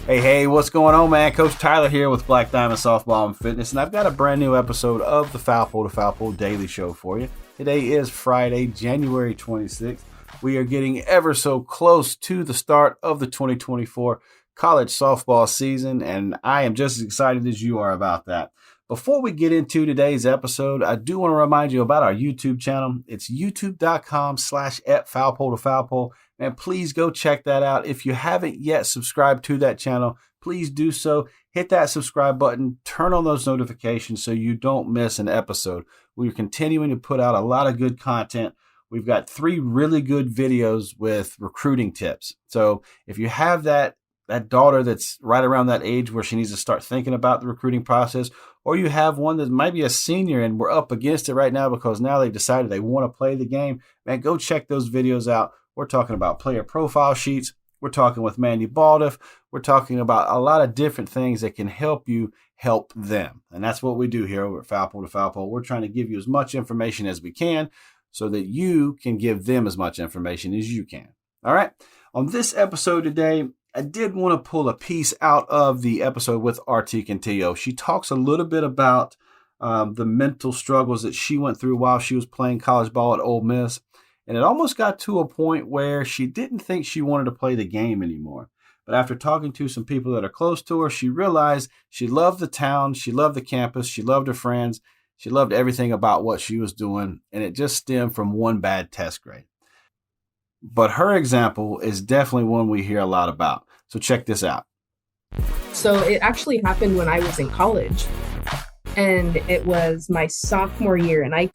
Hey, what's going on, man? Coach Tyler here with Black Diamond Softball and Fitness, and I've got a brand new episode of the Foul Pole to Foul Pole Daily Show for you. Today is Friday, January 26th. We are getting ever so close to the start of the 2024 college softball season, and I am just as excited as you are about that. Before we get into today's episode, I do want to remind you about our YouTube channel. It's youtube.com/@foulpole2foulpole. And please go check that out. If you haven't yet subscribed to that channel, please do so. Hit that subscribe button, turn on those notifications so you don't miss an episode. We're continuing to put out a lot of good content. We've got 3 really good videos with recruiting tips. So if you have that daughter that's right around that age where she needs to start thinking about the recruiting process, or you have one that might be a senior and we're up against it right now because now they've decided they want to play the game, man, go check those videos out. We're talking about player profile sheets. We're talking with Mandy Baldiff. We're talking about a lot of different things that can help you help them. And that's what we do here over at Foul Pole to Foul Pole. We're trying to give you as much information as we can so that you can give them as much information as you can. All right. On this episode today, I did want to pull a piece out of the episode with RT Cantillo. She talks a little bit about the mental struggles that she went through while she was playing college ball at Ole Miss. And it almost got to a point where she didn't think she wanted to play the game anymore. But after talking to some people that are close to her, she realized she loved the town, she loved the campus, she loved her friends, she loved everything about what she was doing, and it just stemmed from one bad test grade. But her example is definitely one we hear a lot about. So check this out. So it actually happened when I was in college, and it was my sophomore year, and I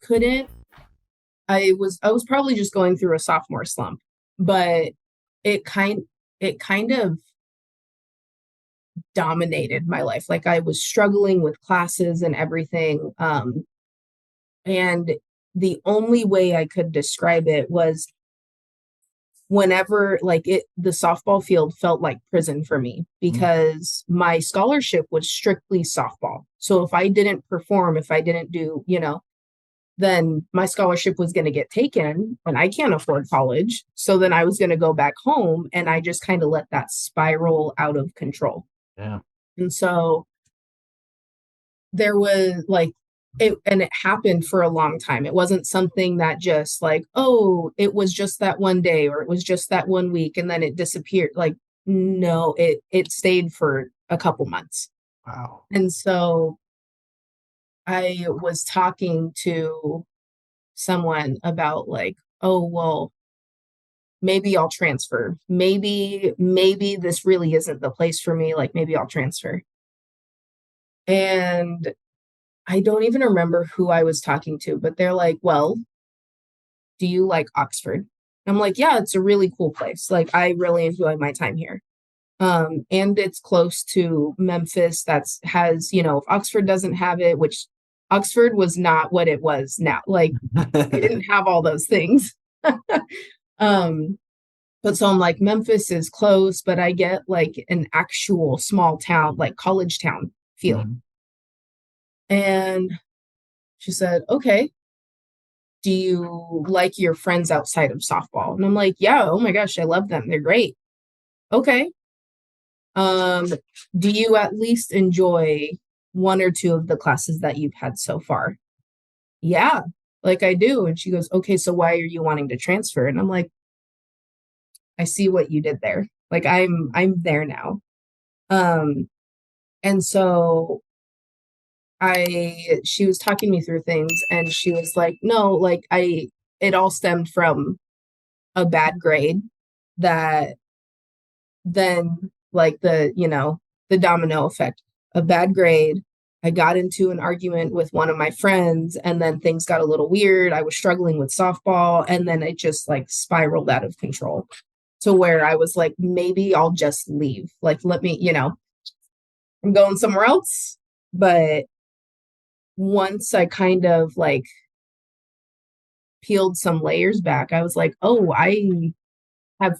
was probably just going through a sophomore slump, but it kind of dominated my life. Like, I was struggling with classes and everything. And the only way I could describe it was whenever the softball field felt like prison for me, because my scholarship was strictly softball. So if I didn't perform, if I didn't do, then my scholarship was going to get taken, and I can't afford college. So then I was going to go back home, and I just kind of let that spiral out of control. Yeah. And so there was and it happened for a long time. It wasn't something that just it was just that one day, or it was just that one week, and then it disappeared. No, it stayed for a couple months. Wow. And so I was talking to someone about maybe I'll transfer. Maybe this really isn't the place for me. Maybe I'll transfer. And I don't even remember who I was talking to, but they're like, well, do you like Oxford? I'm like, yeah, it's a really cool place. I really enjoy my time here. And it's close to Memphis. If Oxford doesn't have it, which Oxford was not what it was now. It didn't have all those things. But so I'm like, Memphis is close, but I get an actual small town, college town feel. Mm-hmm. And she said, okay, do you like your friends outside of softball? And I'm like, yeah, oh my gosh, I love them. They're great. Okay. Do you at least enjoy 1 or 2 of the classes that you've had so far? Yeah, I do. And she goes, okay, so why are you wanting to transfer? And I'm like, I see what you did there. I'm there now. And so she was talking me through things, and she was like, no, it all stemmed from a bad grade that then the domino effect, a bad grade. I got into an argument with one of my friends, and then things got a little weird. I was struggling with softball, and then it just spiraled out of control to where I was like, maybe I'll just leave. Let me, I'm going somewhere else. But once I kind of peeled some layers back, I was like, oh, I have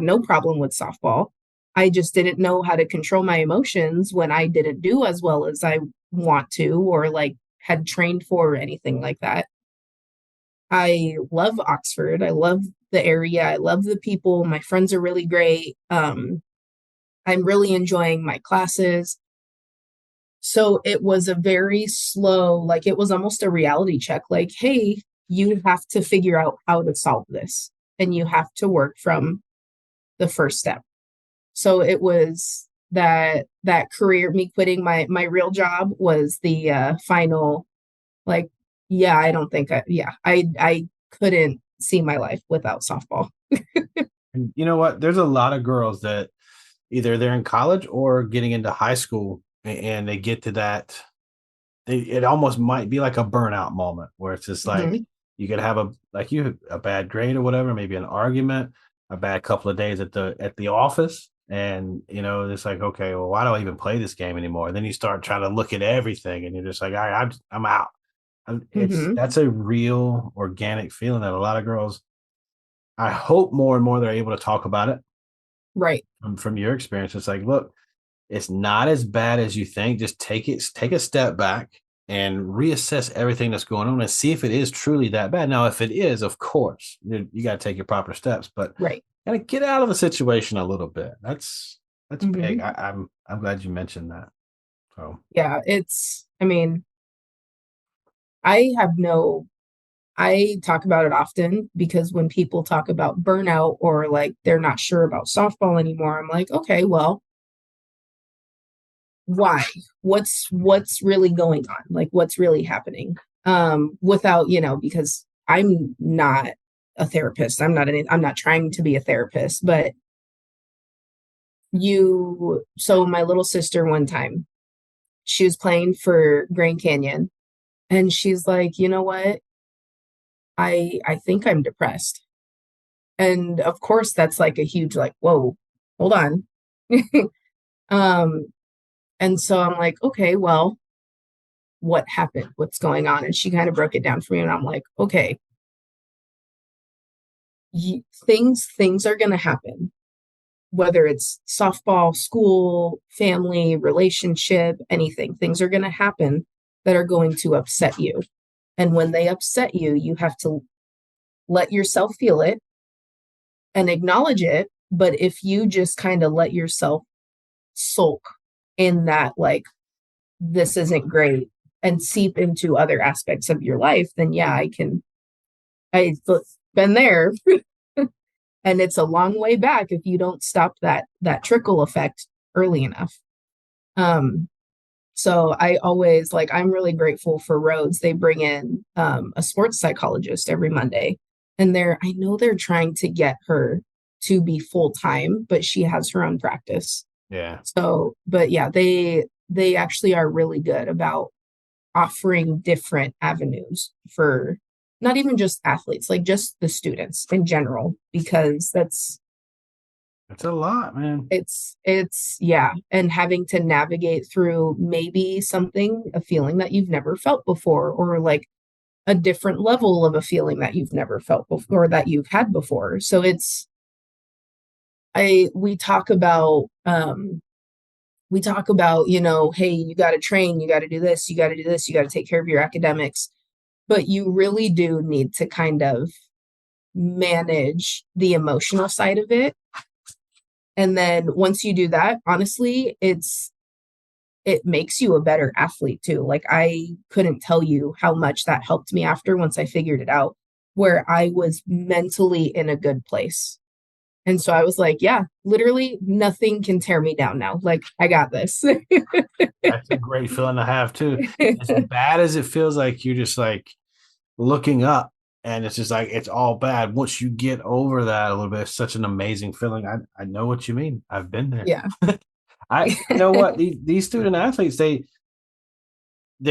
no problem with softball. I just didn't know how to control my emotions when I didn't do as well as I want to, or had trained for, or anything like that. I love Oxford. I love the area. I love the people. My friends are really great. I'm really enjoying my classes. So it was a very slow, like it was almost a reality check. Like, hey, you have to figure out how to solve this and you have to work from the first step. So it was that career, me quitting my real job was the final, like, yeah, I don't think I couldn't see my life without softball. And you know what? There's a lot of girls that either they're in college or getting into high school, and they get to that. It almost might be like a burnout moment where it's just like Mhm. you could have a bad grade or whatever, maybe an argument, a bad couple of days at the office, and it's like, okay, well, why do I even play this game anymore? And then you start trying to look at everything, and you're just like, I'm out. It's Mhm. That's a real organic feeling that a lot of girls. I hope more and more they're able to talk about it Right. from your experience. It's like, look, it's not as bad as you think. Just take a step back and reassess everything that's going on and see if it is truly that bad. Now, if it is, of course, you got to take your proper steps, but Right. kind of get out of the situation a little bit. That's big. Mhm. I'm glad you mentioned that. So Yeah, I mean, I have no I talk about it often because when people talk about burnout or like they're not sure about softball anymore, I'm like, okay, well, why? What's really going on? Like what's really happening? Without, because I'm not a therapist. I'm not trying to be a therapist, but so my little sister one time, she was playing for Grand Canyon and she's like, "You know what? I think I'm depressed." And of course that's like a huge like, whoa, hold on. um and so I'm like, okay, well, what happened? What's going on? And she kind of broke it down for me and I'm like, okay, things are going to happen, whether it's softball, school, family, relationship, anything. Things are going to happen that are going to upset you. And when they upset you, you have to let yourself feel it and acknowledge it. But if you just kind of let yourself sulk in that, like, this isn't great, and seep into other aspects of your life, then yeah, I've been there. And it's a long way back if you don't stop that trickle effect early enough. Um, so I always like I'm really grateful for Rhodes. They bring in a sports psychologist every Monday, and I know they're trying to get her to be full time, but she has her own practice. yeah, So, but yeah, they actually are really good about offering different avenues for not even just athletes, like just the students in general, because it's a lot, man. it's yeah, and having to navigate through maybe a feeling that you've never felt before, or like a different level of a feeling that you've never felt before or that you've had before. So it's I we talk about, hey, you got to train, you got to do this, you got to do this, you got to take care of your academics, but you really do need to kind of manage the emotional side of it. And then once you do that, honestly, it makes you a better athlete too. Like I couldn't tell you how much that helped me after once I figured it out, where I was mentally in a good place. And so I was like, yeah, literally nothing can tear me down now. Like I got this. That's a great feeling to have too. As bad as it feels like you're just like looking up and it's just like it's all bad. Once you get over that a little bit, it's such an amazing feeling. I know what you mean. I've been there. Yeah. You know what, these student athletes, they're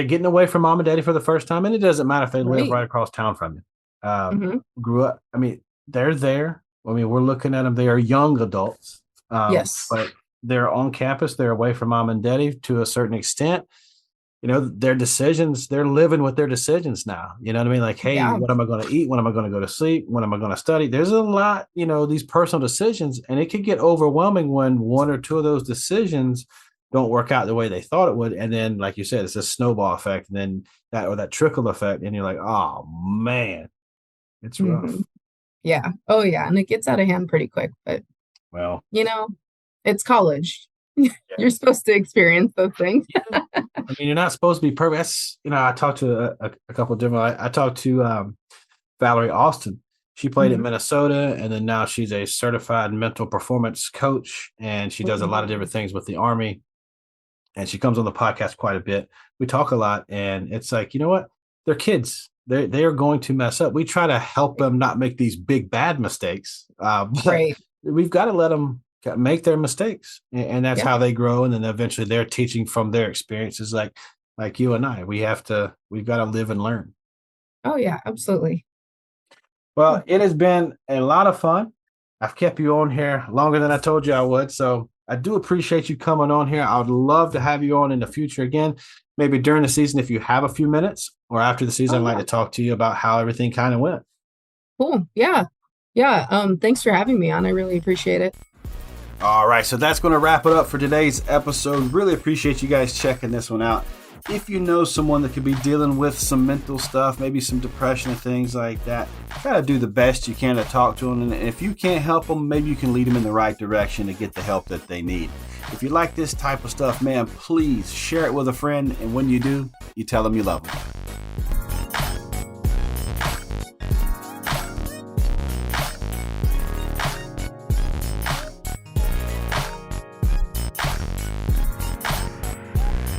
getting away from mom and daddy for the first time, and it doesn't matter if they live Right. right across town from you. Hmm. Grew up. I mean, they're there. I mean, we're looking at them. They are young adults, Yes. but they're on campus. They're away from mom and daddy to a certain extent. Their decisions, they're living with their decisions now. You know what I mean? Like, hey, Yeah. what am I going to eat? When am I going to go to sleep? When am I going to study? There's a lot, these personal decisions, and it could get overwhelming when one or two of those decisions don't work out the way they thought it would. And then, like you said, it's a snowball effect, and then that trickle effect, and you're like, oh man, it's Hmm. rough. Yeah. Oh yeah. And it gets out of hand pretty quick, but Well, you know, it's college. You're supposed to experience those things. I mean, you're not supposed to be perfect. That's, I talked to a couple of different. I talked to Valerie Austin. She played at Minnesota, and then now she's a certified mental performance coach, and she does a lot of different things with the Army. And she comes on the podcast quite a bit. We talk a lot, and it's like, you know what? They're kids. They are going to mess up. We try to help them not make these big bad mistakes, but Right. we've got to let them make their mistakes, and that's how they grow. And then eventually, they're teaching from their experiences, like you and I. We've got to live and learn. Oh yeah, absolutely. Well, it has been a lot of fun. I've kept you on here longer than I told you I would. So I do appreciate you coming on here. I would love to have you on in the future again, maybe during the season if you have a few minutes, or after the season. I'd like to talk to you about how everything kind of went. Cool. Yeah. Yeah. Thanks for having me on. I really appreciate it. All right. So that's going to wrap it up for today's episode. Really appreciate you guys checking this one out. If you know someone that could be dealing with some mental stuff, maybe some depression and things like that, try to do the best you can to talk to them. And if you can't help them, maybe you can lead them in the right direction to get the help that they need. If you like this type of stuff, man, please share it with a friend. And when you do, you tell them you love them.